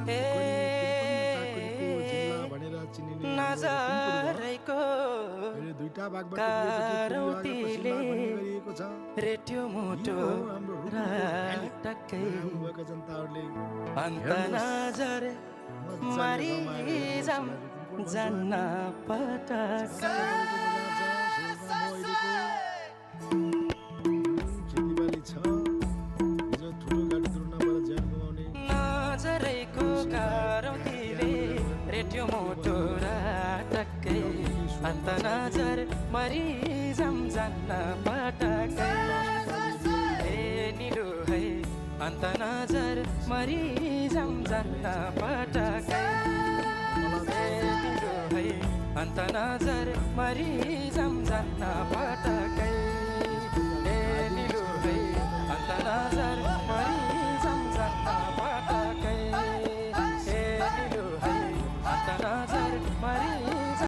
टाकरीको जिल्ला भनेर चिनिने नजरैको दुईटा भागबाट कारौतीले गरिएको छ। रेट्यो मुटो टक्कै भएको जनताहरूले अन्त नजर मरिजाम जान्न पटक खेतीबाली छ, हिजो ठुलो गाडी दुर्घटनाबाट ज्यान गुमाउने नजरैको कारौतीले रेट्यो मुटो टक्कै अन्त नजर मरिजाम जान्न पटकै ए निलो है अन्त नजर मरिजाम जान्न पटकै ए निलो है अन्त नजर मरिजाम जान्न पटकै ए निलो है अन्त नजर मरिजाम जान्न पटकै ए निलो है अन्त नजर मरि